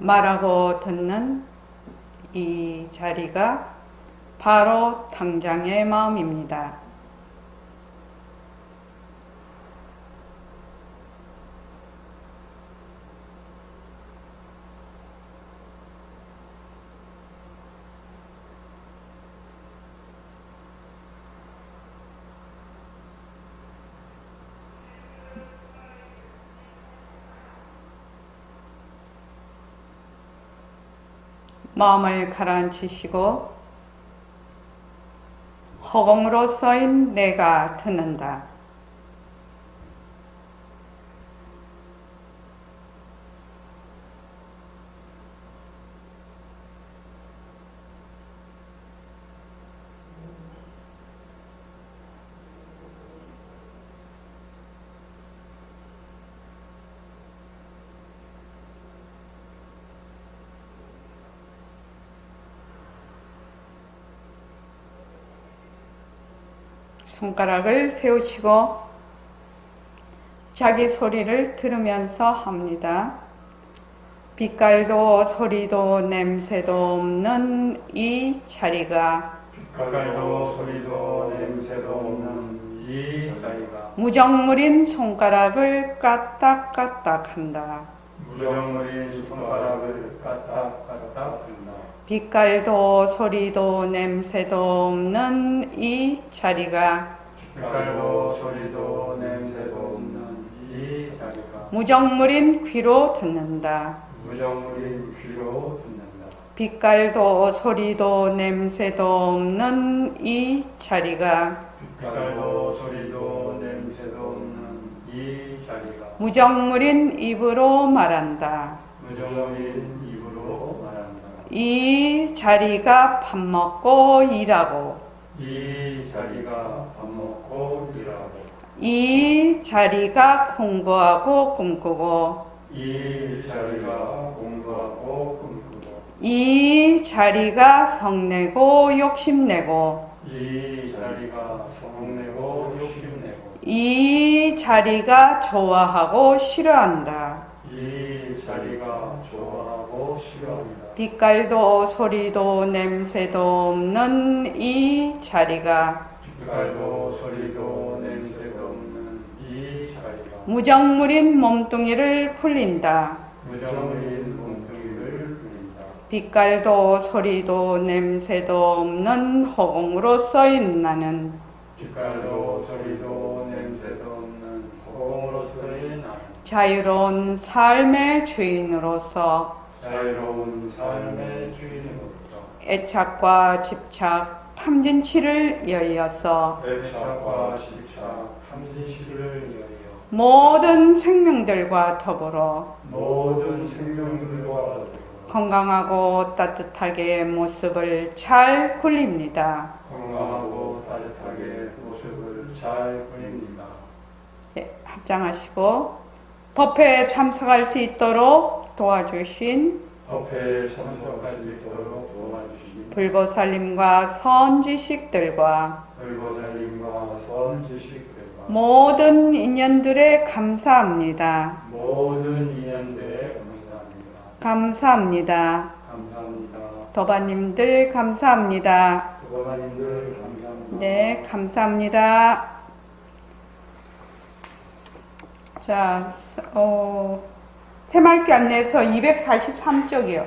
말하고 듣는 이 자리가 바로 당장의 마음입니다. 마음을 가라앉히시고 허공으로 써인 내가 듣는다. 손가락을 세우시고 자기 소리를 들으면서 합니다. 빛깔도 소리도 냄새도 없는 이 자리가 빛깔도 소리도 냄새도 없는 이 자리가 무정물인 손가락을 까딱까딱 한다. 무정물인 손가락을 까딱까딱 한다. 빛깔도 소리도 냄새도 없는 이 자리가 빛깔도 소리도 냄새도 없는 이 자리가 무정물인 귀로 듣는다. 무정물인 귀로 듣는다. 빛깔도 소리도 냄새도 없는 이 자리가 빛깔도 소리도 냄새도 없는 이 자리가 무정물인 입으로 말한다. 무정물인 입으로 말한다. 이 자리가 밥 먹고 일하고 이 자리가 밥 먹고 일하고 이 자리가 공부하고 꿈꾸고 이 자리가 공부하고 꿈꾸고 이 자리가 성내고 욕심내고 이 자리가 성내고 욕심내고 이 자리가 좋아하고 싫어한다. 이 자리가 좋아하고 싫어합니다. 빛깔도 소리도 냄새도 없는 이 자리가 빛깔도 소리도 냄새도 없는 이 자리가 무정물인 몸뚱이를 풀린다. 무정물인 몸뚱이를 풀린다. 빛깔도 소리도 냄새도 없는 허공으로 써인 나는 빛깔도 소리도 냄새도 없는 허공으로서의 나는 자유로운 삶의 주인으로서 자유로운 삶의 주인으로서 애착과 집착, 탐진치를 이어서 애착과 집착, 탐진치를 위하여 모든 생명들과 더불어 모든 생명들과 더불어 건강하고 따뜻하게 모습을 잘 굴립니다. 건강하고 따뜻하게 모습을 잘 보입니다. 네, 합장하시고 법회에 참석할 수 있도록 도와주신 법회에 참석할 수 있도록 도와주신 불보살님과 선지식들과 불보살님과 선지식들과 모든 인연들에 감사합니다. 모든 인연들에 감사합니다. 감사합니다. 감사합니다. 도바님들 감사합니다. 도바님들 감사합니다. 네, 감사합니다. 자, 새말기 안내서 243쪽이요.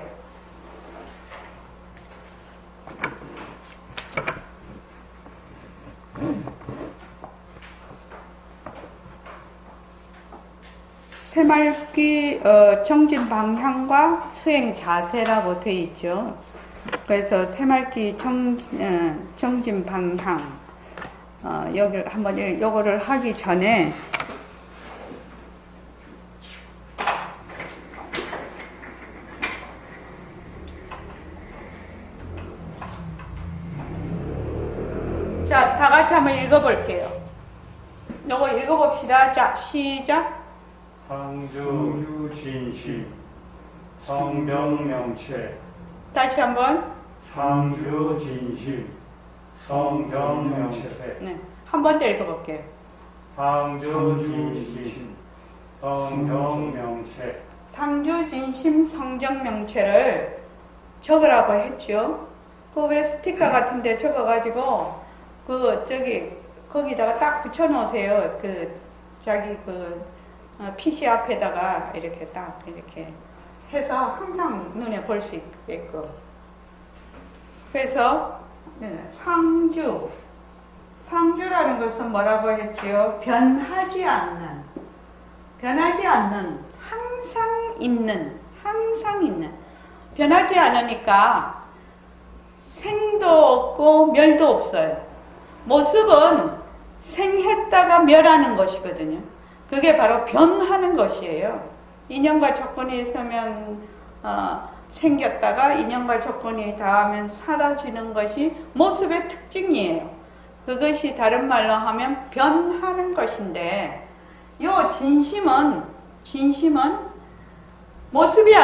새말기 정진 방향과 수행 자세라고 되어 있죠. 그래서 새말기 정진 방향 여기를 한번 요거를 하기 전에 자, 다 같이 한번 읽어볼게요. 요거 읽어봅시다. 자, 시작. 상주 진심 성병명체 다시 한번. 상주 진심 성병명체 네, 한 번 더 읽어볼게요. 상주 진심 성병명체 상주 진심 성정 명체를 적으라고 했죠. 그 왜 스티커 같은 데 적어가지고 거기다가 딱 붙여 놓으세요. 자기 PC 앞에다가 이렇게 딱 이렇게 해서 항상 눈에 볼 수 있게끔. 그래서 상주라는 것은 뭐라고 했지요? 변하지 않는, 항상 있는. 변하지 않으니까 생도 없고 멸도 없어요. 모습은 생했다가 멸하는 것이거든요. 그게 바로 변하는 것이에요. 인연과 조건이 있으면 생겼다가 인연과 조건이 닿으면 사라지는 것이 모습의 특징이에요. 그것이 다른 말로 하면 변하는 것인데, 요 진심은 모습이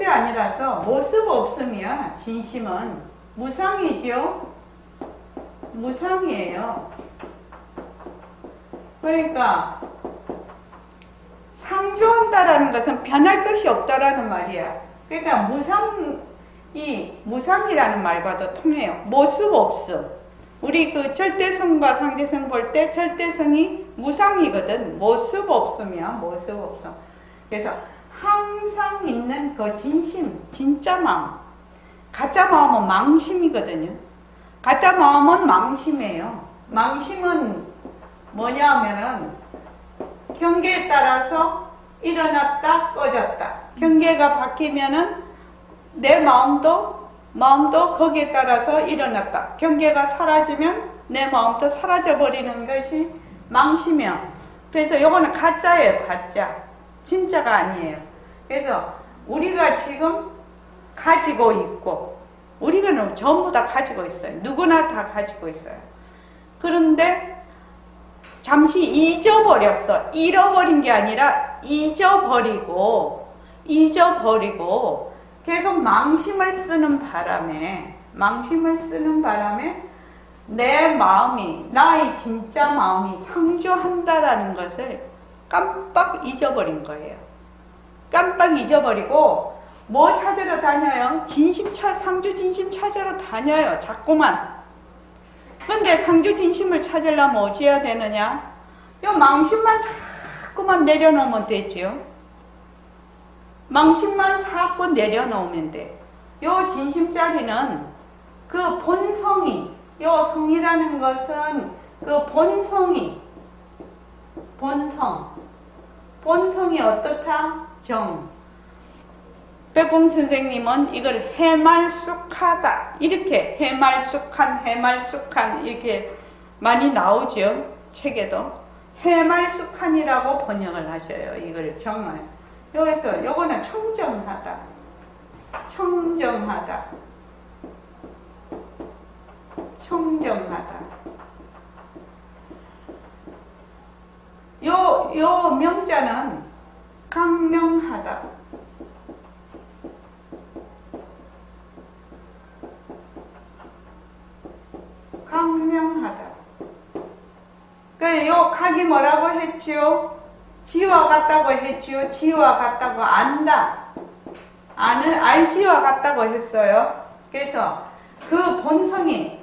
아니라서 모습 없으면 진심은 무상이지요. 무상이에요. 그러니까 상주한다라는 것은 변할 것이 없다라는 말이야. 그러니까 무상이라는 말과도 통해요. 모습 없음. 우리 절대성과 상대성 볼 때 절대성이 무상이거든. 모습 없으면 모습 없음. 그래서 항상 있는 그 진심, 진짜 마음. 가짜 마음은 망심이거든요. 가짜 마음은 망심이에요. 망심은 뭐냐 하면은 경계에 따라서 일어났다 꺼졌다. 경계가 바뀌면은 내 마음도 거기에 따라서 일어났다. 경계가 사라지면 내 마음도 사라져 버리는 것이 망심이야. 그래서 요거는 가짜예요. 가짜. 진짜가 아니에요. 그래서 우리가 지금 가지고 있고, 우리가 전부 다 가지고 있어요. 누구나 다 가지고 있어요. 그런데 잠시 잊어버렸어. 잃어버린 게 아니라 잊어버리고 계속 망심을 쓰는 바람에 내 마음이, 나의 진짜 마음이 상주한다라는 것을 깜빡 잊어버린 거예요. 깜빡 잊어버리고 뭐 찾으러 다녀요? 상주 진심 찾으러 다녀요. 자꾸만. 근데 상주 진심을 찾으려면 어찌해야 되느냐? 요 망심만 자꾸만 내려놓으면 되지요. 망심만 자꾸 내려놓으면 돼. 요 진심자리는 그 본성이, 요 성이라는 것은 그 본성이 어떻다? 정. 백봉 선생님은 이걸 해말숙하다. 이렇게 해말숙한 이렇게 많이 나오죠. 책에도. 해말숙한이라고 번역을 하셔요. 이걸 정말. 여기서 요거는 청정하다. 요 명자는 강명하다. 요 각이 뭐라고 했지요? 지와 같다고 했지요. 지와 같다고 안다. 알지와 같다고 했어요. 그래서 그 본성이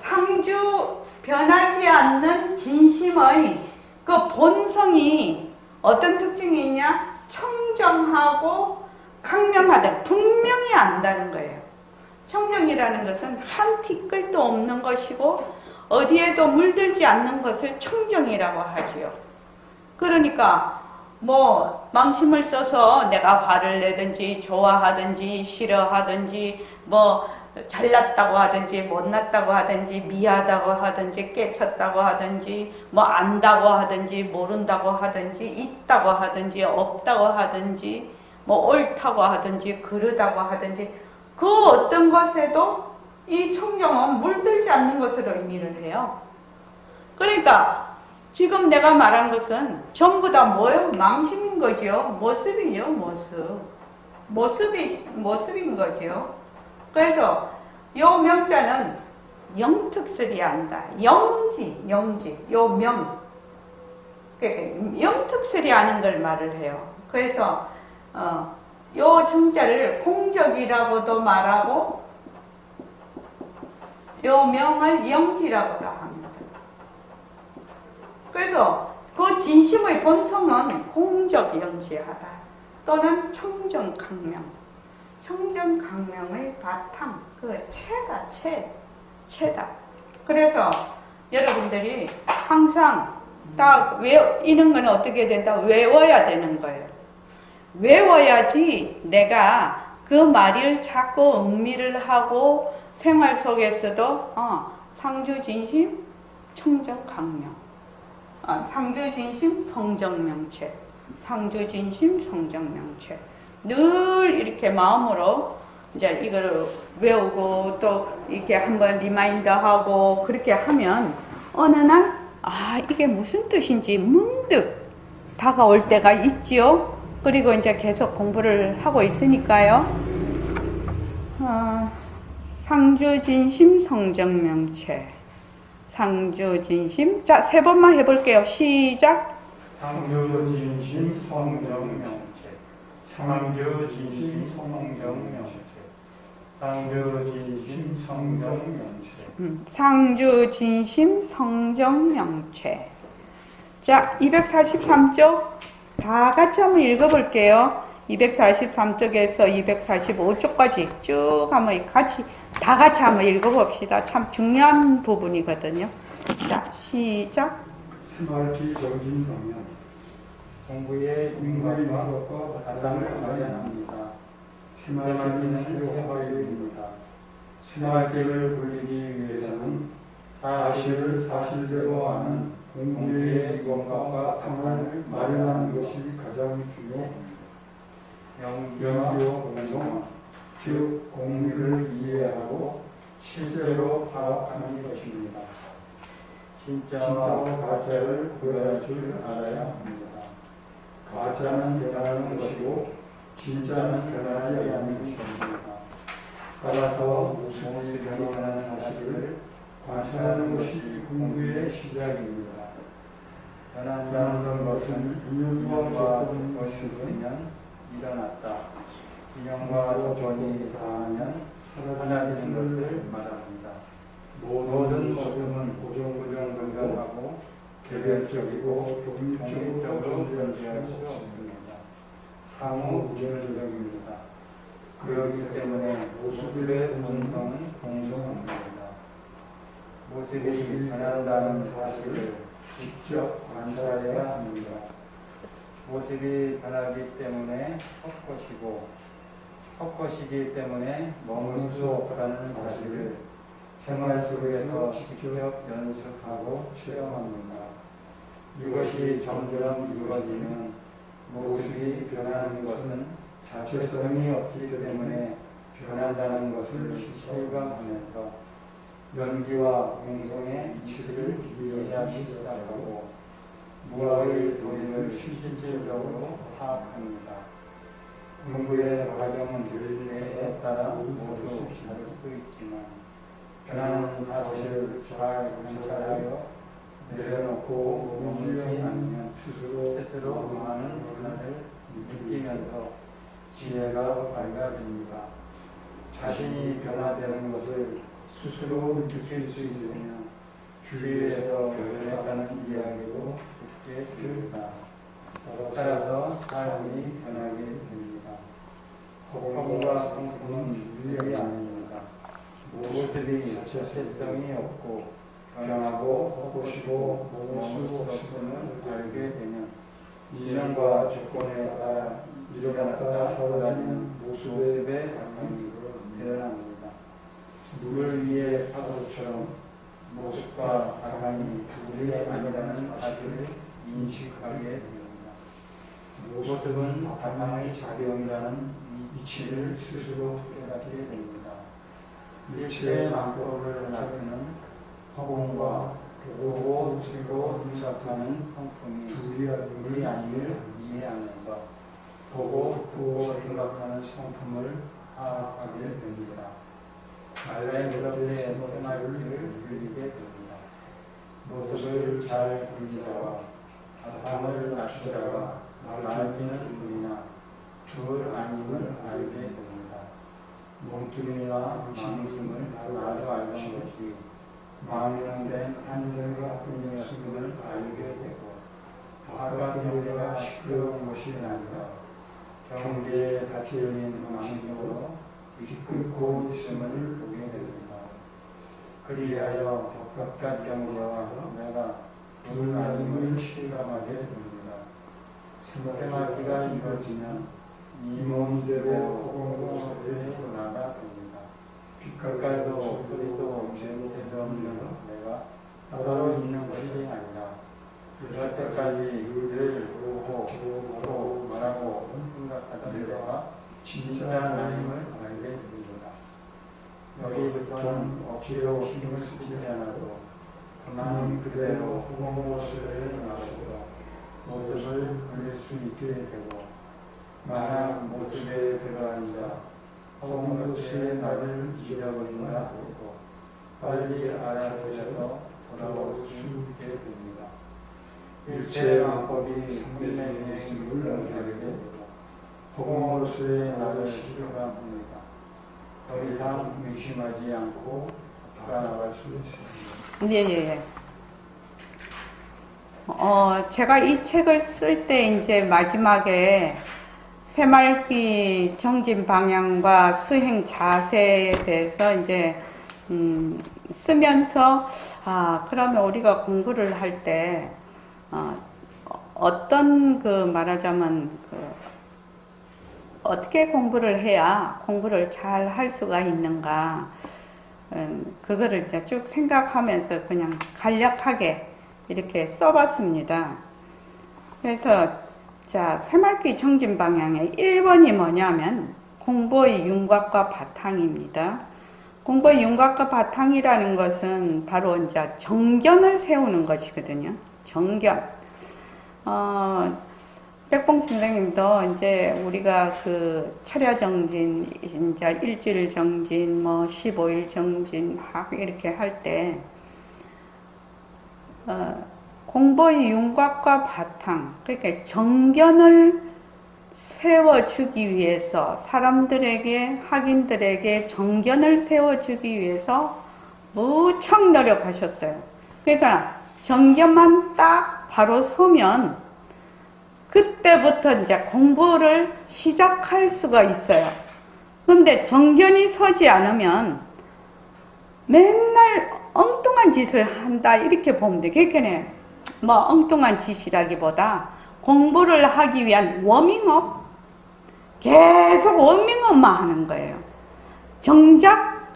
상주 변하지 않는 진심의 그 본성이 어떤 특징이 있냐? 청정하고 강명하다. 분명히 안다는 거예요. 청정이라는 것은 한 티끌도 없는 것이고 어디에도 물들지 않는 것을 청정이라고 하지요. 그러니까 뭐 망심을 써서 내가 화를 내든지 좋아하든지 싫어하든지 뭐 잘났다고 하든지 못났다고 하든지 미하다고 하든지 깨쳤다고 하든지 뭐 안다고 하든지 모른다고 하든지 있다고 하든지 없다고 하든지 뭐 옳다고 하든지 그르다고 하든지 그 어떤 것에도 이 청정은 물들지 않는 것으로 의미를 해요. 그러니까 지금 내가 말한 것은 전부 다 뭐예요? 망심인 거지요. 모습이요, 모습인 거지요. 그래서 요 명자는 영특설이 안다. 영지, 요 명. 영특설이 아는 걸 말을 해요. 그래서 요 정자를 공적이라고도 말하고 요 명을 영지라고도 합니다. 그래서 그 진심의 본성은 공적영지하다 또는 청정강명, 청정강명의 바탕, 그 체다. 그래서 여러분들이 항상 딱 이런 거는 어떻게 된다? 외워야 되는 거예요. 외워야지 내가 그 말을 자꾸 음미를 하고 생활 속에서도 상주진심, 청정강명, 상주진심, 성정명체, 상주진심, 성정명체 늘 이렇게 마음으로 이제 이걸 외우고 또 이렇게 한번 리마인드하고 그렇게 하면 어느 날 이게 무슨 뜻인지 문득 다가올 때가 있지요. 그리고 이제 계속 공부를 하고 있으니까요. 상주진심, 성정명체, 상주진심. 자, 3번만 해볼게요. 시작. 상주진심 성정명체, 상주진심 성정명체, 상주진심 성정명체. 상주진심, 성정명체. 자, 243쪽 다 같이 한번 읽어볼게요. 243쪽에서 245쪽까지 쭉 한번 다 같이 한번 읽어봅시다. 참 중요한 부분이거든요. 자, 시작. 새말기 정진방면 공부의 인과과 바탕을 마련합니다. 새말기는 새화유입니다. 새말기를 굴리기 위해서는 사실을 사실대로 아는 공부의 인과과 바탕을 마련하는 것이 가장 중요합니다. 연기와 공동, 즉 공리를 이해하고 실제로 파악하는 것입니다. 진짜와 가짜를 구별할 줄 알아야 합니다. 가짜는 변하는 것이고 진짜는 변하지 않는 것입니다. 따라서 모습이 변화하는 사실을 관찰하는 것이 공부의 시작입니다. 변한다는 것은 인연과 조건이 있으면 일어났다. 인연과 조건이 다하면 사라지는 것을 말합니다. 모든 모습은 고정하고 개별적이고 독립적으로 존재할 수 없습니다. 상호 우절적입니다. 그렇기 때문에 모습의 본성은 공정합니다. 모습이 변한다는 사실을 직접 관찰해야 합니다. 모습이 변하기 때문에 헛것이기 때문에 머물 수 없다는 사실을 생활 속에서 직접 연습하고 체험합니다. 이것이 점점 이루어지면 모습이 변하는 것은 자체성이 없기 때문에 변한다는 것을 실감하면서 연기와 공성의 이치를 이해하기 시작하고 무아의 도리를 실질적으로 파악합니다. 공부의 과정은 때에 따라 모두 다를 수 있지만 변하는 사실을 잘 관찰하여 내려놓고 멈추지 않으면 스스로 많은 변화를 느끼면서 지혜가 밝아집니다. 자신이 변화되는 것을 스스로 느낄 수 있으면 주위에서 변했다는 이야기도 듣게 됩니다. 따라서 삶이 변하게 됩니다. 허공과 성품은 유일이 아닙니다. 모습이 자체성이 없고 변하고 헛것이고 머물 수 없음을 알게 되면 인연과 조건에 따라 일어났다 사라지는 모습의 바탕이 드러납니다. 물을 위해 파도처럼 모습과 바탕이 둘이 아니라는 사실을 인식하게 됩니다. 모습은 바탕의 작용이라는 이치를 스스로 깨닫게 됩니다. 일체의 망법을 나타내는 허공과 보고 들고 분석하는 성품이 둘이 아님을 이해하는 것, 보고 듣고 생각하는 성품을 파악하게 됩니다. 자연스럽게 새말기를 누리게 됩니다. 모습을 잘 굴리다가 바탕을 낮추다가 말기는 둘 아님을 알게 됩니다. 몸뚱이와 망심을 나도 알던 것이 망령 된 한생과 뿐이었음을 알게 되고 화가 병내가 시끄러운 것이 아니라 경계에 닫혀 있는 망심으로 이끌고 있음을 보게 됩니다. 그리하여 복각한 경계와 내가 둘 아님을 실감하게 됩니다. 생활기가 이루어지면 이 몸대로 호공호세에 나가 됩니다. 빛깔도 소리도 없는 없는 내가 따로 있는 것이 아니라 그럴 때까지 늘 보고 말하고 생각하던 내가 진짜 하나님을 알게 됩니다. 여기부터는 억지로 힘을 쓰지 않아도 하나님 그대로 호공호세에 나가서 모습을 그릴 수 있게 되고 만약 모습에 들어앉아 호공호세의 나를 잊어버린다 하고 빨리 알아보셔서 돌아올 수 있게 됩니다. 일체의 방법이 성민의 모습을 알게 되고 호공호세의 나를 실감합니다. 더 이상 의심하지 않고 나아갈 수 있습니다. 예. 제가 이 책을 쓸 때 이제 마지막에 새말기 정진 방향과 수행 자세에 대해서 이제 쓰면서 그러면 우리가 공부를 할 때 어떤 말하자면 어떻게 공부를 해야 공부를 잘 할 수가 있는가 그거를 이제 쭉 생각하면서 그냥 간략하게 이렇게 써봤습니다. 그래서 자 새말기 정진 방향의 1번이 뭐냐면 공보의 윤곽과 바탕입니다. 공보의 윤곽과 바탕이라는 것은 바로 이제 정견을 세우는 것이거든요. 정견. 백봉 선생님도 이제 우리가 철야 정진, 이제 일주일 정진, 15일 정진 이렇게 할 때 공보의 윤곽과 바탕, 그러니까 정견을 세워주기 위해서 사람들에게 학인들에게 정견을 세워주기 위해서 무척 노력하셨어요. 그러니까 정견만 딱 바로 서면 그때부터 이제 공부를 시작할 수가 있어요. 그런데 정견이 서지 않으면 맨날 엉뚱한 짓을 한다 이렇게 보면 돼. 그러니까 엉뚱한 짓이라기보다 공부를 하기 위한 워밍업, 계속 워밍업만 하는 거예요. 정작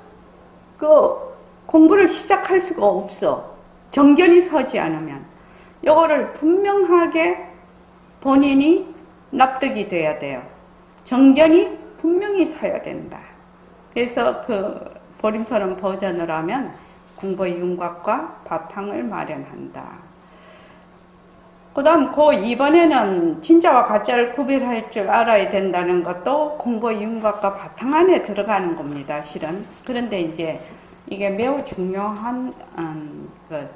공부를 시작할 수가 없어. 정견이 서지 않으면. 이거를 분명하게 본인이 납득이 돼야 돼요. 정견이 분명히 서야 된다. 그래서 보림처럼 버전을 하면 공보의 윤곽과 바탕을 마련한다. 그 다음 이번에는 진짜와 가짜를 구별할 줄 알아야 된다는 것도 공보의 윤곽과 바탕 안에 들어가는 겁니다, 실은. 그런데 이제 이게 매우 중요한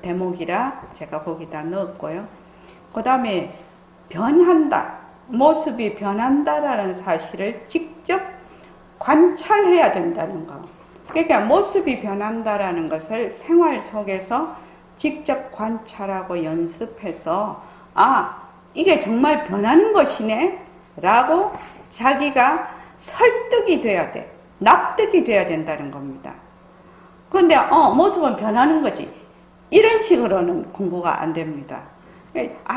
대목이라 제가 거기다 넣었고요. 그 다음에 변한다, 모습이 변한다라는 사실을 직접 관찰해야 된다는 거. 그러니까 모습이 변한다라는 것을 생활 속에서 직접 관찰하고 연습해서 이게 정말 변하는 것이네 라고 자기가 설득이 돼야 돼. 납득이 돼야 된다는 겁니다. 그런데 모습은 변하는 거지. 이런 식으로는 공부가 안 됩니다.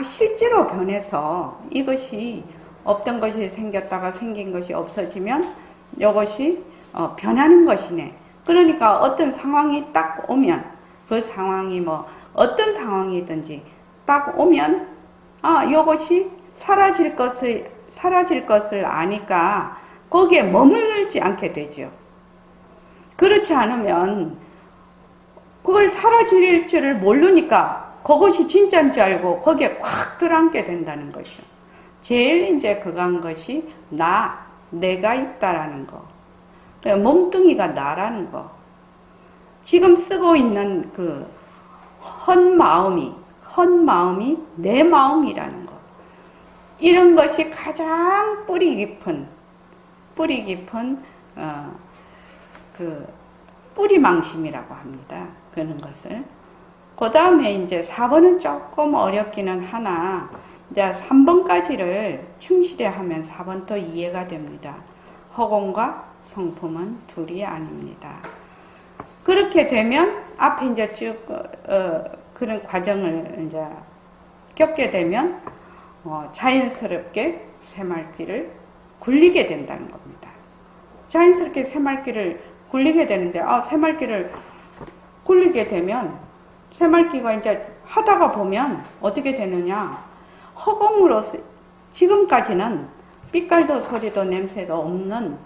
실제로 변해서 이것이 없던 것이 생겼다가 생긴 것이 없어지면 이것이 변하는 것이네. 그러니까 어떤 상황이 딱 오면 그 상황이 어떤 상황이든지 딱 오면 이것이 사라질 것을 아니까 거기에 머물지 않게 되죠. 그렇지 않으면 그걸 사라질 줄을 모르니까 그것이 진짜인 줄 알고 거기에 콱 들어앉게 된다는 것이요. 제일 이제 그간 것이 내가 있다라는 거. 몸뚱이가 나라는 거. 지금 쓰고 있는 헌 마음이 내 마음이라는 거. 이런 것이 가장 뿌리 깊은 그 뿌리망심이라고 합니다. 그런 것을. 그 다음에 이제 4번은 조금 어렵기는 하나, 이제 3번까지를 충실히 하면 4번도 이해가 됩니다. 허공과 성품은 둘이 아닙니다. 그렇게 되면 앞에 이제 쭉 그런 과정을 이제 겪게 되면 자연스럽게 새말귀를 굴리게 된다는 겁니다. 자연스럽게 새말귀를 굴리게 되는데, 새말귀를 굴리게 되면 새말귀가 이제 하다가 보면 어떻게 되느냐, 허공으로서 지금까지는 빛깔도 소리도 냄새도 없는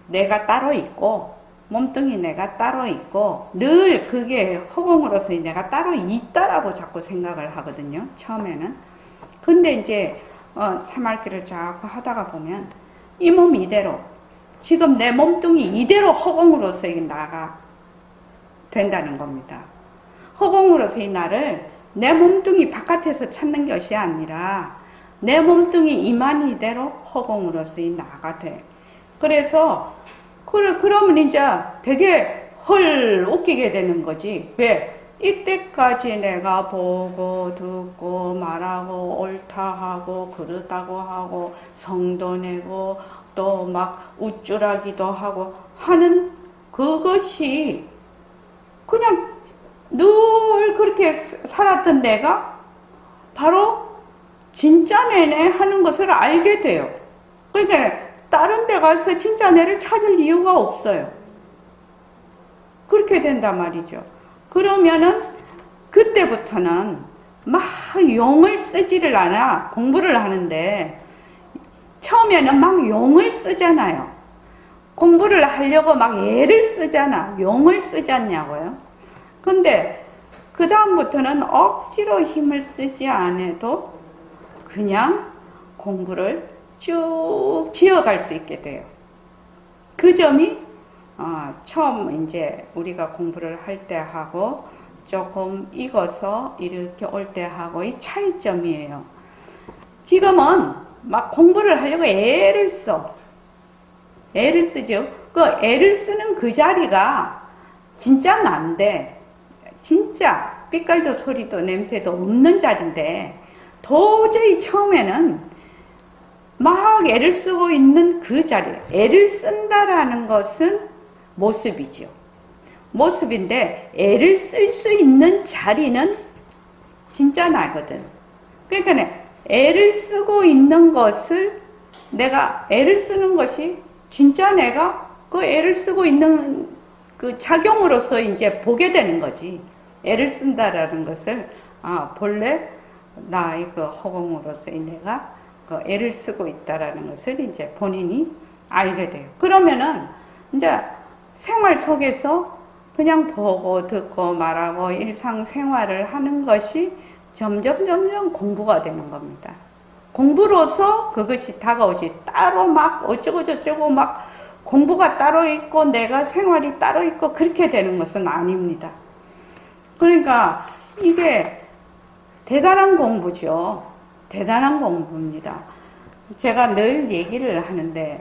내가 따로 있고 몸뚱이 내가 따로 있고 늘 그게 허공으로서 내가 따로 있다라고 자꾸 생각을 하거든요. 처음에는. 근데 이제 새말귀를 자꾸 하다가 보면 이 몸 이대로 지금 내 몸뚱이 이대로 허공으로서의 나가 된다는 겁니다. 허공으로서의 나를 내 몸뚱이 바깥에서 찾는 것이 아니라 내 몸뚱이 이만 이대로 허공으로서의 나가 돼. 그래서 그러면 이제 되게 헐 웃기게 되는 거지. 왜? 이때까지 내가 보고 듣고 말하고 옳다 하고 그르다고 하고 성도 내고 또 막 우쭐하기도 하고 하는 그것이 그냥 늘 그렇게 살았던 내가 바로 진짜 내내 하는 것을 알게 돼요. 그러니까 다른 데 가서 진짜 내를 찾을 이유가 없어요. 그렇게 된단 말이죠. 그러면은 그때부터는 막 용을 쓰지를 않아. 공부를 하는데 처음에는 막 용을 쓰잖아요. 공부를 하려고 막 애를 쓰잖아. 용을 쓰지 않냐고요. 근데 그 다음부터는 억지로 힘을 쓰지 않아도 그냥 공부를 쭉 지어갈 수 있게 돼요. 그 점이 처음 이제 우리가 공부를 할 때 하고 조금 익어서 이렇게 올 때 하고의 차이점이에요. 지금은 막 공부를 하려고 애를 써. 애를 쓰죠. 그 애를 쓰는 그 자리가 진짜 난데, 진짜 빛깔도 소리도 냄새도 없는 자리인데 도저히 처음에는 막 애를 쓰고 있는 그 자리, 애를 쓴다라는 것은 모습이죠. 모습인데 애를 쓸 수 있는 자리는 진짜 나거든. 그러니까 애를 쓰고 있는 것을 내가 애를 쓰는 것이 진짜 내가 그 애를 쓰고 있는 그 작용으로서 이제 보게 되는 거지. 애를 쓴다라는 것을 본래 나의 그 허공으로서의 내가 그 애를 쓰고 있다라는 것을 이제 본인이 알게 돼요. 그러면은 이제 생활 속에서 그냥 보고 듣고 말하고 일상생활을 하는 것이 점점 공부가 되는 겁니다. 공부로서 그것이 다가오지 따로 막 어쩌고 저쩌고 막 공부가 따로 있고 내가 생활이 따로 있고 그렇게 되는 것은 아닙니다. 그러니까 이게 대단한 공부죠. 대단한 공부입니다. 제가 늘 얘기를 하는데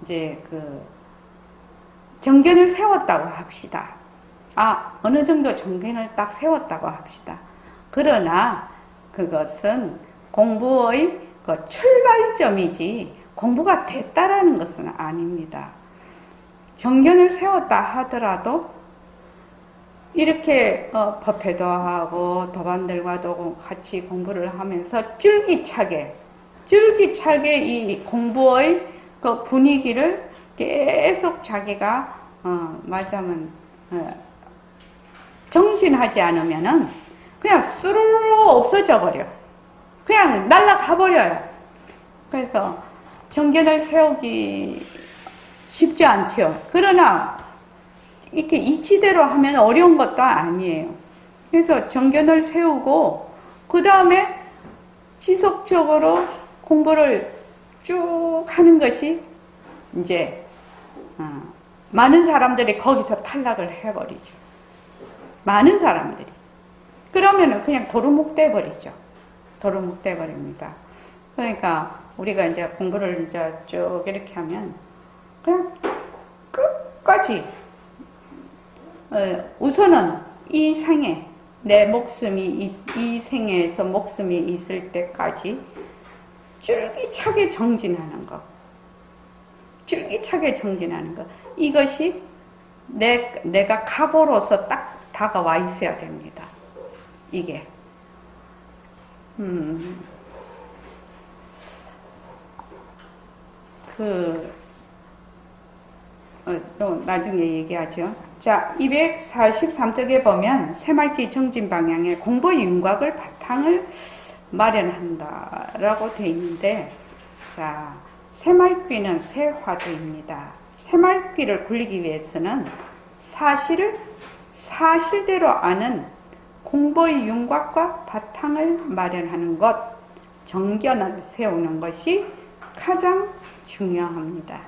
이제 그 정견을 세웠다고 합시다. 어느 정도 정견을 딱 세웠다고 합시다. 그러나 그것은 공부의 그 출발점이지 공부가 됐다라는 것은 아닙니다. 정견을 세웠다 하더라도 이렇게 법회도 하고 도반들과도 같이 공부를 하면서 줄기차게 이 공부의 그 분위기를 계속 자기가 말하자면 정진하지 않으면은 그냥 스르르 없어져 버려. 그냥 날아가 버려요. 그래서 정견을 세우기 쉽지 않죠. 그러나 이렇게 이치대로 하면 어려운 것도 아니에요. 그래서 정견을 세우고 그 다음에 지속적으로 공부를 쭉 하는 것이 이제 많은 사람들이 거기서 탈락을 해버리죠. 많은 사람들이. 그러면은 그냥 도루묵 돼버리죠. 도루묵 돼버립니다. 그러니까 우리가 이제 공부를 이제 쭉 이렇게 하면 그냥 끝까지 우선은 이 생에 내 목숨이 이 생에서 목숨이 있을 때까지 쫄깃하게 정진하는 거, 쫄깃하게 정진하는 거, 이것이 내가 각오로서 딱 다가와 있어야 됩니다. 이게 또 나중에 얘기하죠. 자, 243쪽에 보면 새말기 정진 방향에 공보의 윤곽을 바탕을 마련한다라고 되어 있는데, 자, 새말귀는 새화두입니다. 새말귀를 굴리기 위해서는 사실을 사실대로 아는 공보의 윤곽과 바탕을 마련하는 것, 정견을 세우는 것이 가장 중요합니다.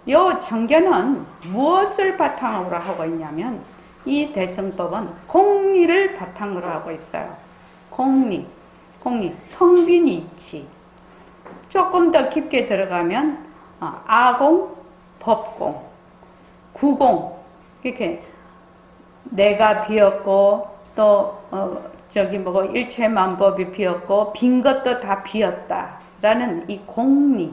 이 정견은 무엇을 바탕으로 하고 있냐면 이 대승법은 공리를 바탕으로 하고 있어요. 공리, 텅 빈 이치. 조금 더 깊게 들어가면 아공, 법공, 구공, 이렇게 내가 비었고 또 일체만법이 비었고 빈 것도 다 비었다라는 이 공리,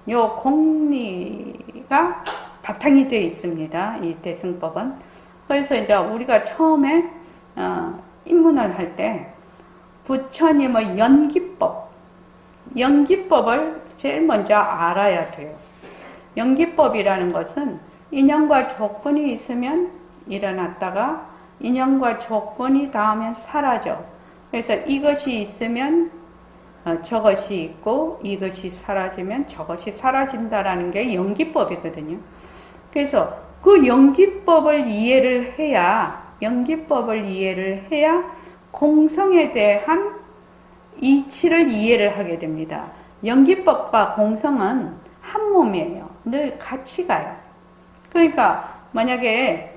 요 공리가 바탕이 되어 있습니다. 이 대승법은. 그래서 이제 우리가 처음에 입문을 할 때 부처님의 연기법을 제일 먼저 알아야 돼요. 연기법이라는 것은 인연과 조건이 있으면 일어났다가 인연과 조건이 닿으면 사라져. 그래서 이것이 있으면 저것이 있고 이것이 사라지면 저것이 사라진다라는 게 연기법이거든요. 그래서 그 연기법을 이해를 해야 공성에 대한 이치를 이해를 하게 됩니다. 연기법과 공성은 한 몸이에요. 늘 같이 가요. 그러니까 만약에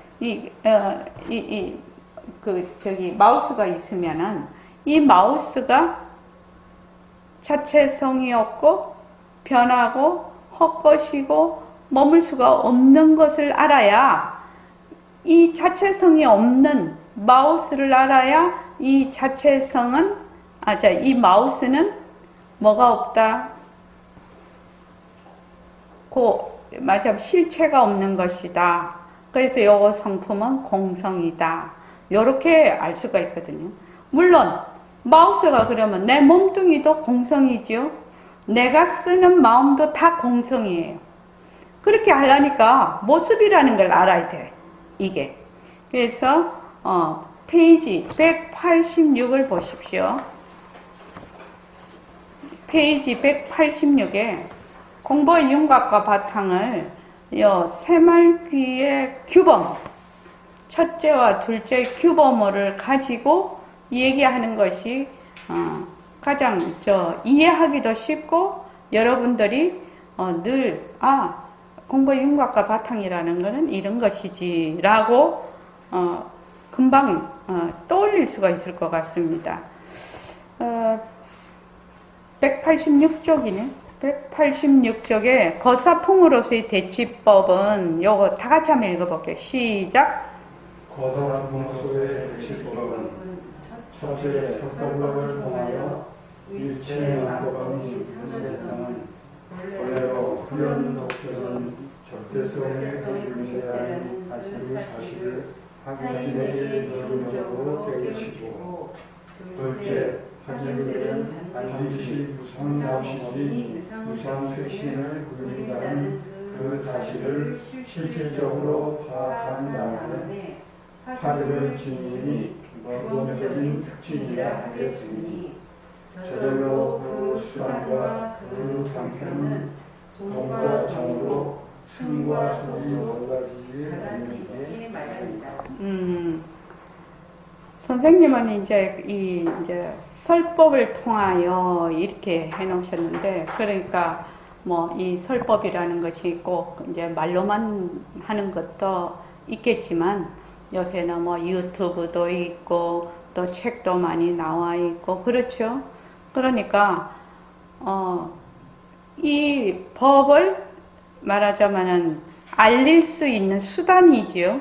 마우스가 있으면은 이 마우스가 자체성이 없고 변하고 헛것이고 머물 수가 없는 것을 알아야, 이 자체성이 없는 마우스를 알아야 이 마우스는 뭐가 없다? 맞아, 실체가 없는 것이다. 그래서 요 성품은 공성이다. 요렇게 알 수가 있거든요. 물론 마우스가 그러면 내 몸뚱이도 공성이죠. 내가 쓰는 마음도 다 공성이에요. 그렇게 하려니까 모습이라는 걸 알아야 돼. 이게. 그래서 페이지 186을 보십시오. 페이지 186에 공보의 윤곽과 바탕을 새말귀의 규범, 첫째와 둘째 규범을 가지고 얘기하는 것이 가장 이해하기도 쉽고, 여러분들이 늘 공보의 윤곽과 바탕이라는 것은 이런 것이지 라고 금방 떠올릴 수가 있을 것 같습니다. 186쪽이네. 186쪽에 거사풍으로서의 대치법은 요거 다 같이 한번 읽어볼게요. 시작. 거사풍으로서의 대치법은 첫째 설법을 통하여 일체만법은 세상은 원래로 훈련 독점은 적대성에 불리하는 사실을 확인하기 노력으로 되시고, 둘째 하지들은 반드시 무상쇄신을 굴린다는 그 사실을 실질적으로 파악한 다음에 하려는 진리이 기본적인 특징이라 하겠으니, 저절로 그 수단과 그 방편은 동과 정으로 승과 속이 올라지지 않는 게 말입니다. 선생님은 이제 설법을 통하여 이렇게 해놓으셨는데, 그러니까 이 설법이라는 것이 꼭 이제 말로만 하는 것도 있겠지만, 요새는 유튜브도 있고 또 책도 많이 나와 있고 그렇죠. 그러니까 이 법을 말하자면은 알릴 수 있는 수단이지요.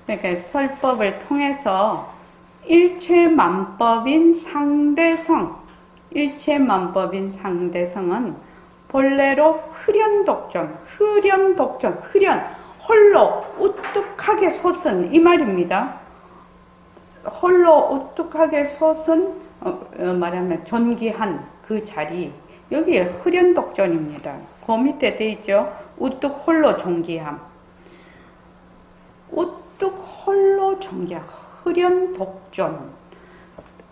그러니까 설법을 통해서 일체만법인 상대성, 일체만법인 상대성은 본래로 흐련독존, 홀로 우뚝하게 솟은 이 말입니다. 홀로 우뚝하게 솟은 말하면 존귀한 그 자리, 여기에 흐련독존입니다. 그 밑에 돼 있죠. 우뚝 홀로 존귀함. 우뚝 홀로 존귀함. 흐련독존.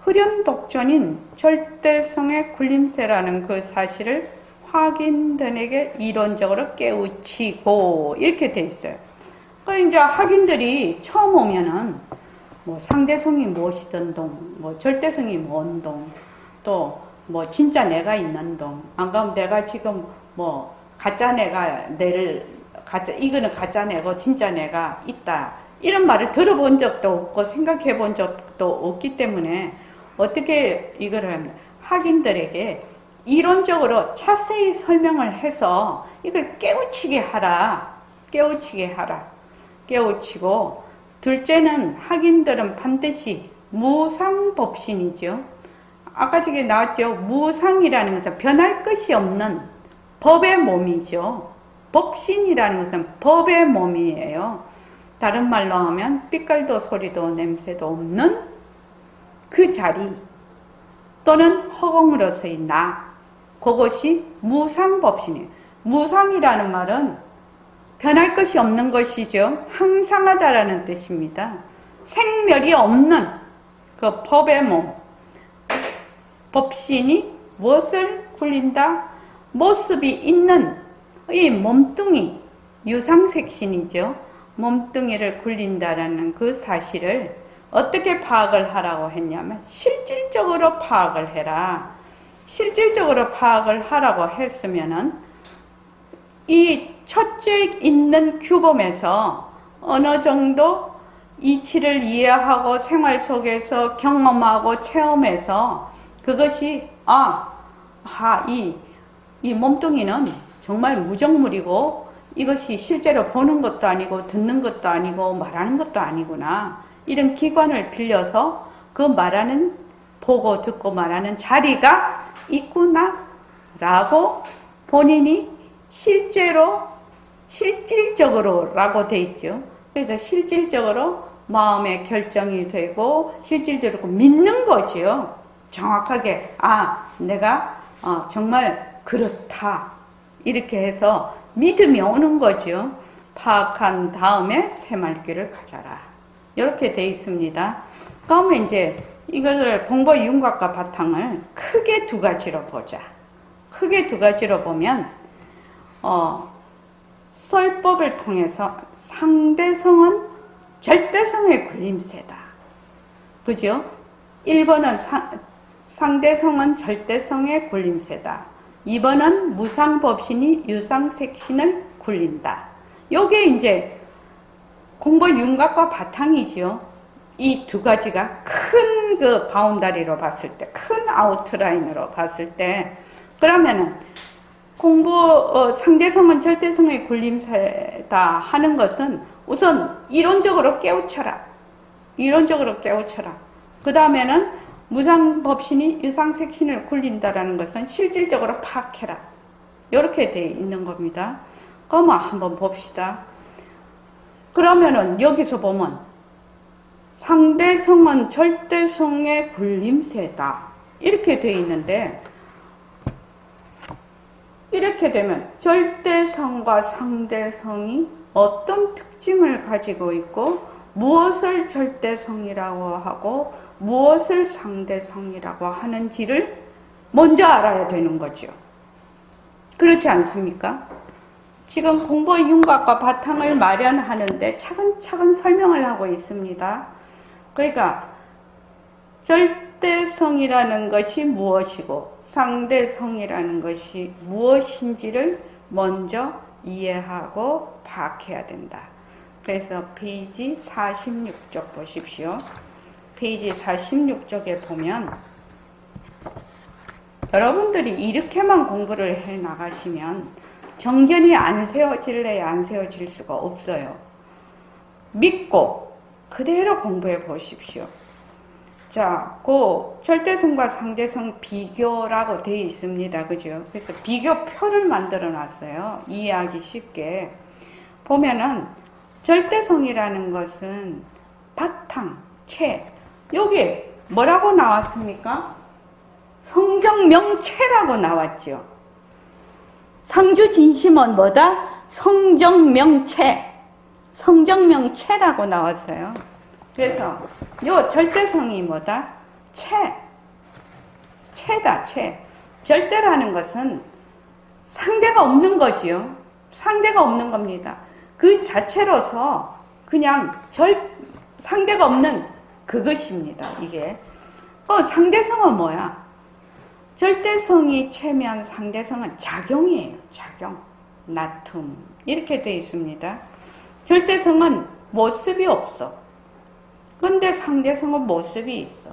흐련독존인 절대성의 굴림세라는 그 사실을 학인들에게 이론적으로 깨우치고 이렇게 돼 있어요. 그러니까 이제 학인들이 처음 오면은 뭐 상대성이 무엇이든 동, 뭐 절대성이 뭔 동, 또 뭐 진짜 내가 있는 동, 안 그러면 내가 지금 뭐 가짜 내가 이거는 가짜 내고 진짜 내가 있다, 이런 말을 들어본 적도 없고 생각해 본 적도 없기 때문에 어떻게 이거를 합니다. 학인들에게 이론적으로 자세히 설명을 해서 이걸 깨우치게 하라. 깨우치고, 둘째는 학인들은 반드시 무상법신이죠. 아까 저기 나왔죠. 무상이라는 것은 변할 것이 없는 법의 몸이죠. 법신이라는 것은 법의 몸이에요. 다른 말로 하면 빛깔도 소리도 냄새도 없는 그 자리 또는 허공으로서의 나, 그것이 무상법신이에요. 무상이라는 말은 변할 것이 없는 것이죠. 항상하다라는 뜻입니다. 생멸이 없는 그 법의 몸, 법신이 무엇을 굴린다? 모습이 있는 이 몸뚱이, 유상색신이죠. 몸뚱이를 굴린다라는 그 사실을 어떻게 파악을 하라고 했냐면 실질적으로 파악을 해라. 실질적으로 파악을 하라고 했으면은 이 첫째 있는 규범에서 어느 정도 이치를 이해하고 생활 속에서 경험하고 체험해서 그것이 이 몸뚱이는 정말 무정물이고 이것이 실제로 보는 것도 아니고 듣는 것도 아니고 말하는 것도 아니구나, 이런 기관을 빌려서 그 말하는, 보고 듣고 말하는 자리가 있구나 라고 본인이 실질적으로 라고 돼 있죠. 그래서 실질적으로 마음의 결정이 되고 실질적으로 믿는 거지요. 정확하게 내가 정말 그렇다, 이렇게 해서 믿음이 오는 거죠. 파악한 다음에 새말귀를 가져라, 이렇게 돼 있습니다. 그러면 이제 이것을 공부 윤곽과 바탕을 크게 두 가지로 보자. 크게 두 가지로 보면 설법을 통해서 상대성은 절대성의 굴림세다. 그죠? 1번은 상대성은 절대성의 굴림세다. 2번은 무상법신이 유상색신을 굴린다. 요게 이제 공부 윤곽과 바탕이지요. 이 두 가지가 큰 그 바운다리로 봤을 때, 큰 아웃라인으로 봤을 때, 그러면은 상대성은 절대성의 굴림세다 하는 것은 우선 이론적으로 깨우쳐라. 그 다음에는 무상법신이 유상색신을 굴린다라는 것은 실질적으로 파악해라. 이렇게 되어 있는 겁니다. 그럼 한번 봅시다. 그러면은 여기서 보면 상대성은 절대성의 굴림세다, 이렇게 되어 있는데, 이렇게 되면 절대성과 상대성이 어떤 특징을 가지고 있고 무엇을 절대성이라고 하고 무엇을 상대성이라고 하는지를 먼저 알아야 되는 거죠. 그렇지 않습니까? 지금 공부 윤곽과 바탕을 마련하는데 차근차근 설명을 하고 있습니다. 그러니까 절대성이라는 것이 무엇이고 상대성이라는 것이 무엇인지를 먼저 이해하고 파악해야 된다. 그래서 페이지 46쪽 보십시오. 페이지 46쪽에 보면 여러분들이 이렇게만 공부를 해 나가시면 정견이 안 세워질래야 안 세워질 수가 없어요. 믿고 그대로 공부해 보십시오. 자, 그 절대성과 상대성 비교라고 되어 있습니다. 그죠? 그래서 비교표를 만들어 놨어요. 이해하기 쉽게. 보면은 절대성이라는 것은 바탕, 채. 여기 뭐라고 나왔습니까? 성정명체라고 나왔죠. 상주진심은 뭐다? 성정명체. 성정명체라고 나왔어요. 그래서 요 절대성이 뭐다? 체다, 체. 절대라는 것은 상대가 없는 거지요. 상대가 없는 겁니다. 그 자체로서 그냥 상대가 없는 그것입니다. 이게. 상대성은 뭐야? 절대성이 체면 상대성은 작용이에요. 작용. 나툼. 이렇게 되어 있습니다. 절대성은 모습이 없어. 근데 상대성은 모습이 있어.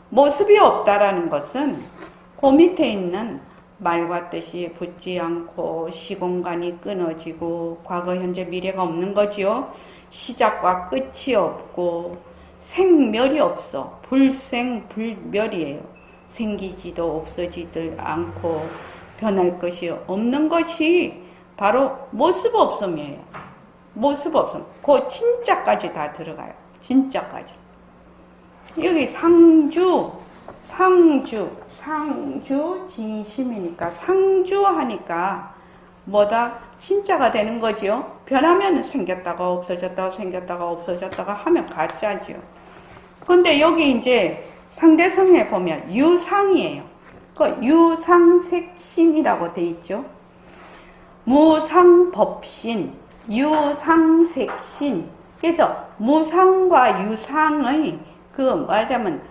모습이 없다라는 것은 그 밑에 있는 말과 뜻이 붙지 않고 시공간이 끊어지고 과거, 현재, 미래가 없는 거지요. 시작과 끝이 없고 생멸이 없어. 불생불멸이에요. 생기지도 없어지도 않고 변할 것이 없는 것이 바로 모습 없음이에요. 모습 없음. 그 진짜까지 다 들어가요. 진짜까지. 여기 상주 진심이니까 상주하니까 뭐다? 진짜가 되는 거지요. 변하면 생겼다가 없어졌다가 생겼다가 없어졌다가 하면 가짜지요. 근데 여기 이제 상대성에 보면 유상이에요. 그 유상색신이라고 돼 있죠. 무상법신, 유상색신. 그래서 무상과 유상의 말하자면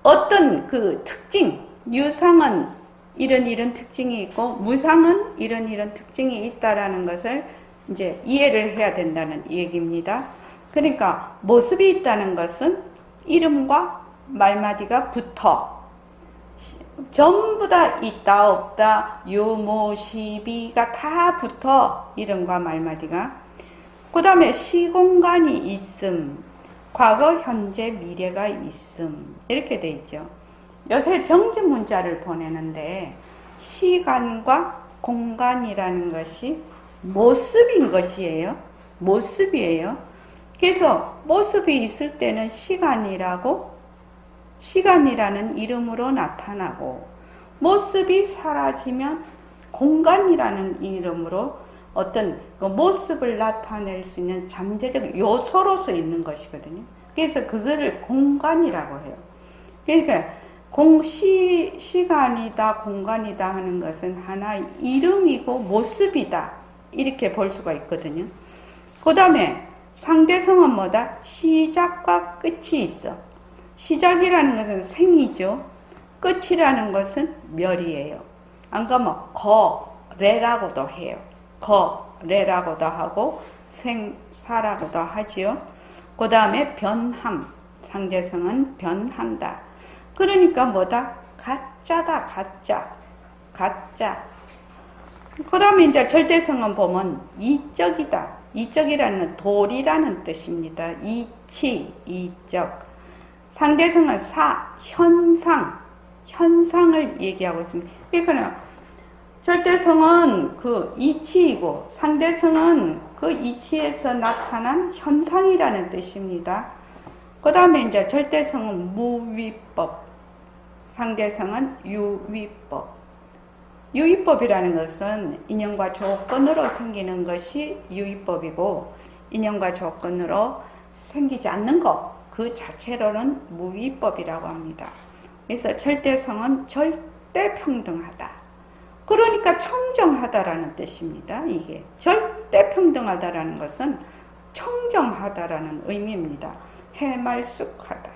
어떤 그 특징, 유상은 이런 특징이 있고 무상은 이런 특징이 있다라는 것을 이제 이해를 해야 된다는 얘기입니다. 그러니까 모습이 있다는 것은 이름과 말마디가 붙어 전부 다 있다 없다 유무시비가 다 붙어 이름과 말마디가. 그 다음에 시공간이 있음, 과거 현재 미래가 있음 이렇게 돼 있죠. 요새 정지 문자를 보내는데 시간과 공간이라는 것이 모습인 것이에요. 모습이에요. 그래서 모습이 있을 때는 시간이라는 이름으로 나타나고 모습이 사라지면 공간이라는 이름으로 어떤 그 모습을 나타낼 수 있는 잠재적 요소로서 있는 것이거든요. 그래서 그거를 공간이라고 해요. 그러니까 시간이다 공간이다 하는 것은 하나의 이름이고 모습이다 이렇게 볼 수가 있거든요. 그 다음에 상대성은 뭐다? 시작과 끝이 있어. 시작이라는 것은 생이죠. 끝이라는 것은 멸이에요. 안 그러면 거래라고도 해요. 거래라고도 하고 생사라고도 하지요. 그 다음에 변함. 상대성은 변한다. 그러니까 뭐다? 가짜다. 가짜. 그 다음에 이제 절대성은 보면 이적이다. 이적이라는 건 돌이라는 뜻입니다. 이적. 상대성은 현상을 얘기하고 있습니다. 그러니까 절대성은 그 이치이고 상대성은 그 이치에서 나타난 현상이라는 뜻입니다. 그 다음에 이제 절대성은 무위법, 상대성은 유위법. 유위법이라는 것은 인연과 조건으로 생기는 것이 유위법이고 인연과 조건으로 생기지 않는 것, 그 자체로는 무위법이라고 합니다. 그래서 절대성은 절대평등하다. 그러니까 청정하다라는 뜻입니다. 이게 절대평등하다라는 것은 청정하다라는 의미입니다. 해말쑥하다.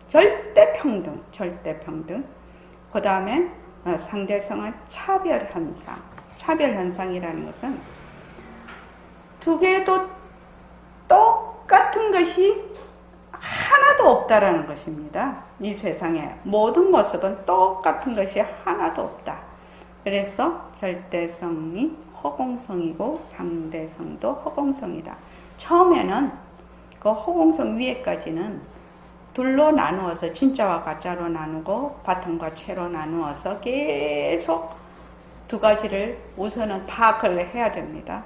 절대평등. 그 다음에 상대성은 차별현상. 차별현상이라는 것은 두 개도 똑같은 것이 하나도 하나도 없다라는 것입니다. 이 세상에 모든 모습은 똑같은 것이 하나도 없다. 그래서 절대성이 허공성이고 상대성도 허공성이다. 처음에는 그 허공성 위에까지는 둘로 나누어서 진짜와 가짜로 나누고 바탕과 채로 나누어서 계속 두 가지를 우선은 파악을 해야 됩니다.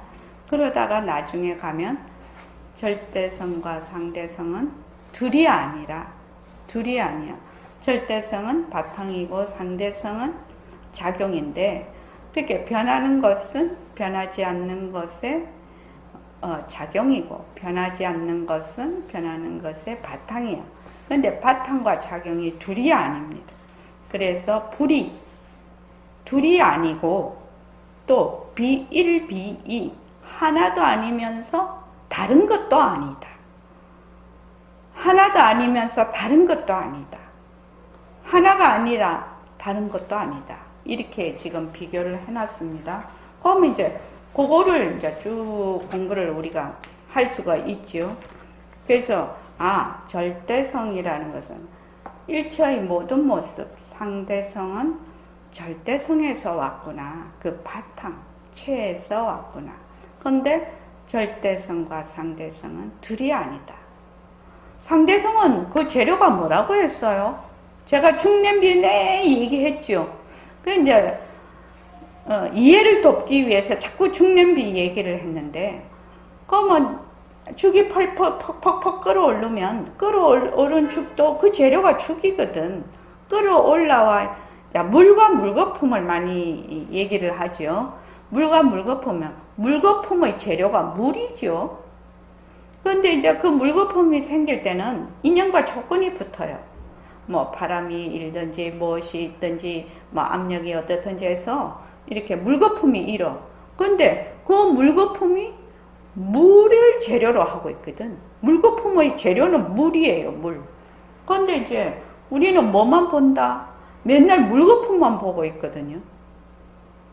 그러다가 나중에 가면 절대성과 상대성은 둘이 아니야. 절대성은 바탕이고 상대성은 작용인데, 그렇게 변하는 것은 변하지 않는 것의 작용이고, 변하지 않는 것은 변하는 것의 바탕이야. 그런데 바탕과 작용이 둘이 아닙니다. 그래서 불이 둘이 아니고 또 비1, 비2 하나도 아니면서 다른 것도 아니다. 하나도 아니면서 다른 것도 아니다. 하나가 아니라 다른 것도 아니다. 이렇게 지금 비교를 해놨습니다. 그럼 이제 그거를 이제 쭉 공부를 우리가 할 수가 있죠. 그래서 절대성이라는 것은 일체의 모든 모습, 상대성은 절대성에서 왔구나. 그 바탕, 체에서 왔구나. 그런데 절대성과 상대성은 둘이 아니다. 상대성은 그 재료가 뭐라고 했어요? 제가 중냄비 얘기했죠. 그래 이제 이해를 돕기 위해서 자꾸 중냄비 얘기를 했는데, 그러면 죽이 퍽퍽 끓어오르면 끓어오른 죽도 그 재료가 죽이거든. 끓어올라와 물과 물거품을 많이 얘기를 하죠. 물과 물거품은 물거품의 재료가 물이죠. 그런데 이제 그 물거품이 생길 때는 인연과 조건이 붙어요. 뭐 바람이 일든지 무엇이 있든지 뭐 압력이 어떻든지 해서 이렇게 물거품이 일어. 그런데 그 물거품이 물을 재료로 하고 있거든. 물거품의 재료는 물이에요, 물. 그런데 이제 우리는 뭐만 본다? 맨날 물거품만 보고 있거든요.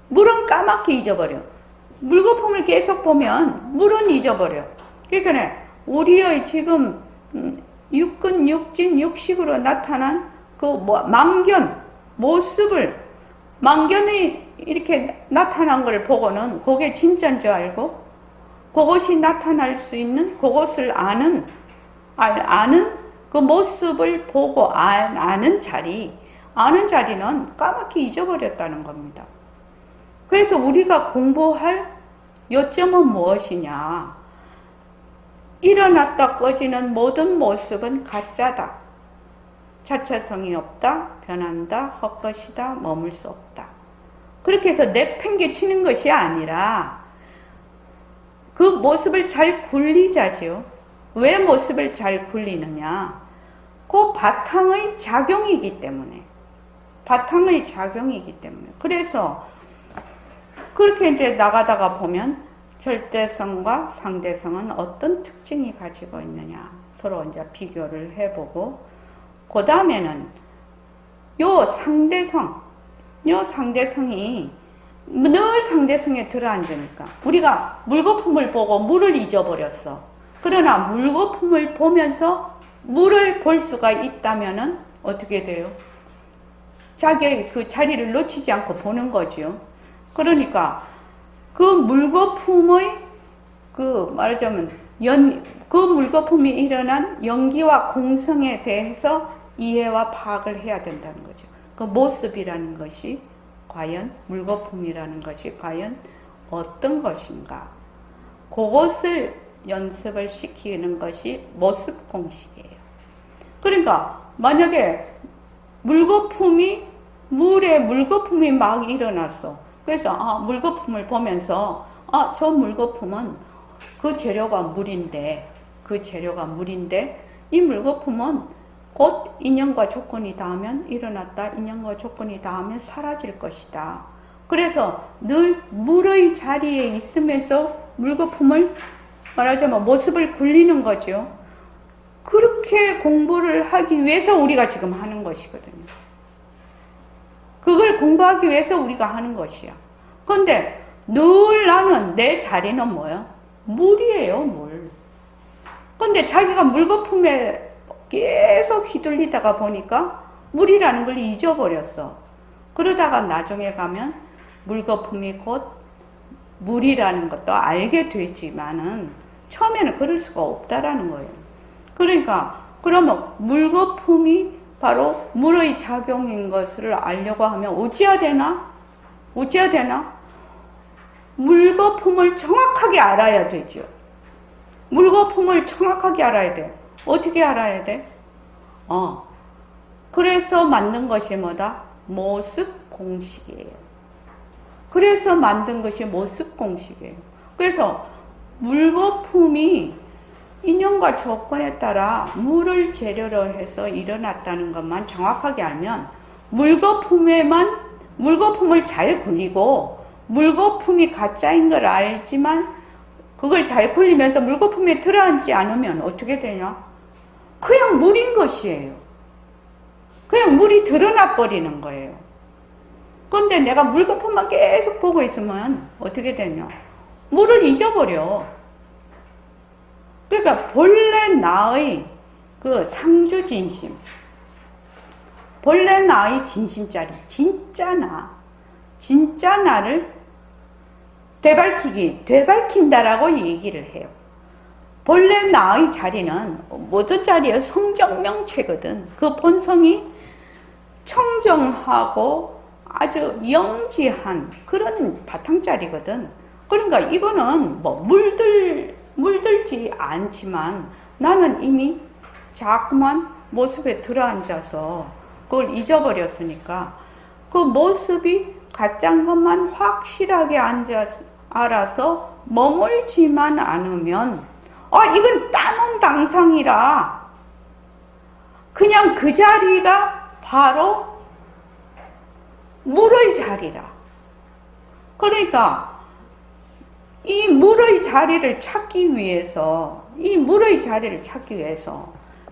물은 까맣게 잊어버려. 물거품을 계속 보면 물은 잊어버려. 그러니까 우리의 지금 육근, 육진, 육식으로 나타난 그 망견, 모습을, 망견이 이렇게 나타난 걸 보고는 그게 진짜인 줄 알고, 그것이 나타날 수 있는, 그것을 아는 그 모습을 보고 아는 자리는 까맣게 잊어버렸다는 겁니다. 그래서 우리가 공부할 요점은 무엇이냐? 일어났다 꺼지는 모든 모습은 가짜다. 자체성이 없다. 변한다. 헛것이다. 머물 수 없다. 그렇게 해서 내팽개치는 것이 아니라 그 모습을 잘 굴리자지요. 왜 모습을 잘 굴리느냐? 그 바탕의 작용이기 때문에. 그래서 그렇게 이제 나가다가 보면 절대성과 상대성은 어떤 특징이 가지고 있느냐 서로 이제 비교를 해보고, 그 다음에는 요 상대성이 늘 상대성에 들어앉으니까 우리가 물거품을 보고 물을 잊어버렸어. 그러나 물거품을 보면서 물을 볼 수가 있다면은 어떻게 돼요? 자기의 그 자리를 놓치지 않고 보는 거지요. 그러니까 그 물거품의 말하자면 그 물거품이 일어난 연기와 공성에 대해서 이해와 파악을 해야 된다는 거죠. 그 모습이라는 것이 과연, 물거품이라는 것이 과연 어떤 것인가? 그것을 연습을 시키는 것이 모습 공식이에요. 그러니까 만약에 물거품이 막 일어났어. 그래서 물거품을 보면서 저 물거품은 그 재료가 물인데 이 물거품은 곧 인연과 조건이 닿으면 일어났다. 인연과 조건이 닿으면 사라질 것이다. 그래서 늘 물의 자리에 있으면서 물거품을 말하자면 모습을 굴리는 거죠. 그렇게 공부를 하기 위해서 우리가 지금 하는 것이거든요. 그걸 공부하기 위해서 우리가 하는 것이야. 그런데 늘 나는 내 자리는 뭐야? 물이에요, 물. 그런데 자기가 물거품에 계속 휘둘리다가 보니까 물이라는 걸 잊어버렸어. 그러다가 나중에 가면 물거품이 곧 물이라는 것도 알게 되지만은 처음에는 그럴 수가 없다라는 거예요. 그러니까 그러면 물거품이 바로 물의 작용인 것을 알려고 하면 어찌해야 되나? 어찌해야 되나? 물거품을 정확하게 알아야 되죠. 물거품을 정확하게 알아야 돼. 어떻게 알아야 돼? 그래서 만든 것이 뭐다? 모습 공식이에요. 그래서 만든 것이 모습 공식이에요. 그래서 물거품이 인연과 조건에 따라 물을 재료로 해서 일어났다는 것만 정확하게 알면 물거품을 잘 굴리고 물거품이 가짜인 걸 알지만 그걸 잘 굴리면서 물거품에 들어앉지 않으면 어떻게 되냐? 그냥 물인 것이에요. 그냥 물이 드러나 버리는 거예요. 그런데 내가 물거품만 계속 보고 있으면 어떻게 되냐? 물을 잊어버려. 그러니까 본래 나의 그 상주진심, 본래 나의 진심짜리, 진짜 나를 되밝힌다라고 얘기를 해요. 본래 나의 자리는 모든 자리의 성정명체거든. 그 본성이 청정하고 아주 영지한 그런 바탕자리거든. 그러니까 이거는 뭐 물들지 않지만 나는 이미 자꾸만 모습에 들어앉아서 그걸 잊어버렸으니까 그 모습이 가짜인 것만 확실하게 알아서 머물지만 않으면 이건 따놓은 당상이라 그냥 그 자리가 바로 물의 자리라. 그러니까 이 물의 자리를 찾기 위해서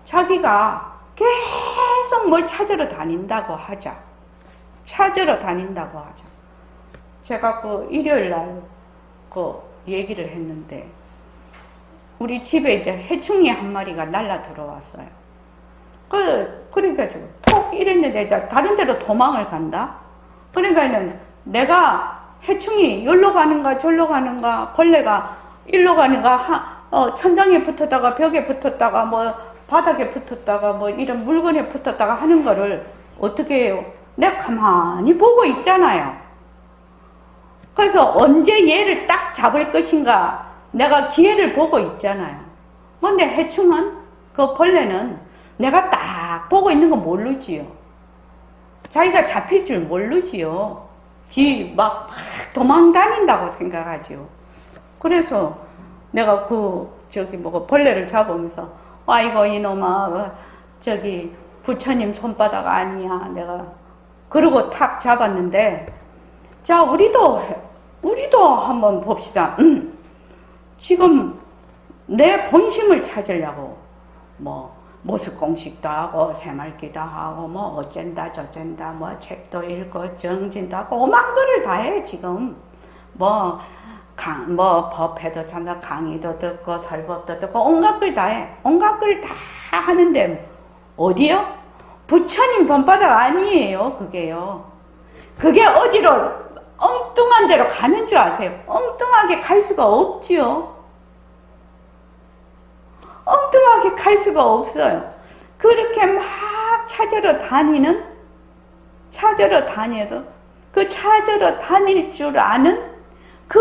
자기가 계속 뭘 찾으러 다닌다고 하자. 제가 그 일요일 날 그 얘기를 했는데 우리 집에 이제 해충이 한 마리가 날라 들어왔어요. 그래가지고 톡 이랬는데 다른 데로 도망을 간다. 그러니까는 내가 해충이 여기로 가는가 저기로 가는가 벌레가 일로 가는가 천장에 붙었다가 벽에 붙었다가 뭐 바닥에 붙었다가 뭐 이런 물건에 붙었다가 하는 거를 어떻게 해요? 내가 가만히 보고 있잖아요. 그래서 언제 얘를 딱 잡을 것인가 내가 기회를 보고 있잖아요. 근데 해충은 그 벌레는 내가 딱 보고 있는 거 모르지요. 자기가 잡힐 줄 모르지요. 지 막 도망 다닌다고 생각하지요. 그래서 내가 벌레를 잡으면서 아이고 이놈아 부처님 손바닥 아니야. 내가 그러고 탁 잡았는데 자 우리도 한번 봅시다. 지금 내 본심을 찾으려고 뭐 모습공식도 하고 새말기도 하고 뭐 어쩐다 저쩐다 뭐 책도 읽고 정진도 하고 오만 거를 다 해 지금 뭐 법회도 참가 강의도 듣고 설법도 듣고 온갖 걸 다 해. 온갖 걸 다 하는데 어디요? 부처님 손바닥 아니에요. 그게 어디로 엉뚱한 데로 가는 줄 아세요? 엉뚱하게 갈 수가 없지요. 엉뚱하게 갈 수가 없어요. 그렇게 막 찾으러 다녀도 그 찾으러 다닐 줄 아는 그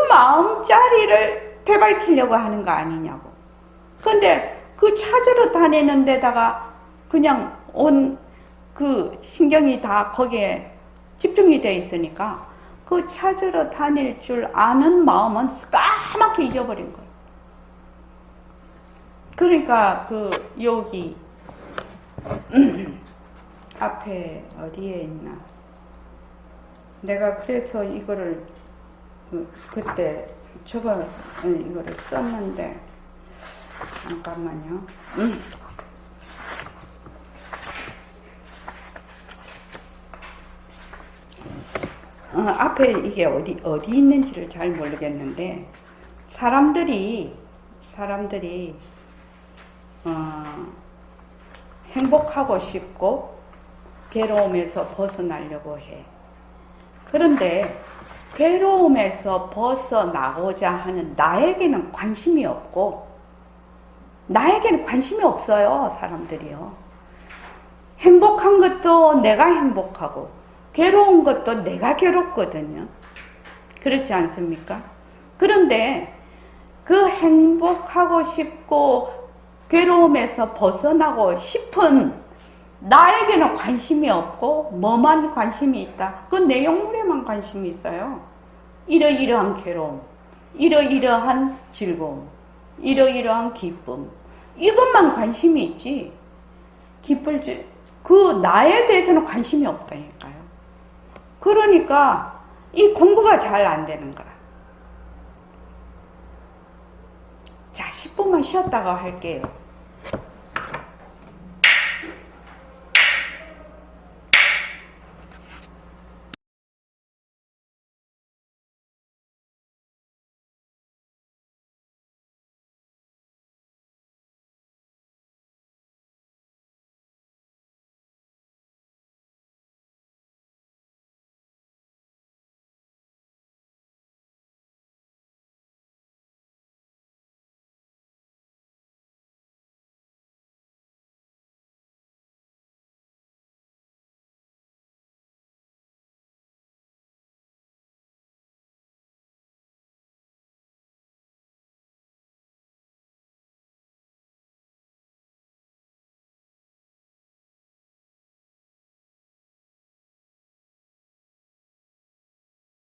마음짜리를 되밝히려고 하는 거 아니냐고. 근데 그 찾으러 다니는 데다가 그냥 그 신경이 다 거기에 집중이 되어 있으니까 그 찾으러 다닐 줄 아는 마음은 까맣게 잊어버린 거예요. 그러니까 여기 앞에 어디에 있나? 내가 그래서 이거를 그때 이거를 썼는데 잠깐만요. 앞에 이게 어디 있는지를 잘 모르겠는데 사람들이 행복하고 싶고 괴로움에서 벗어나려고 해. 그런데 괴로움에서 벗어나고자 하는 나에게는 관심이 없고, 나에게는 관심이 없어요, 사람들이요. 행복한 것도 내가 행복하고 괴로운 것도 내가 괴롭거든요. 그렇지 않습니까? 그런데 그 행복하고 싶고 괴로움에서 벗어나고 싶은 나에게는 관심이 없고 뭐만 관심이 있다? 그 내용물에만 관심이 있어요. 이러이러한 괴로움, 이러이러한 즐거움, 이러이러한 기쁨, 이것만 관심이 있지 그 나에 대해서는 관심이 없다니까요. 그러니까 이 공부가 잘 안 되는 거야. 자, 10분만 쉬었다가 할게요.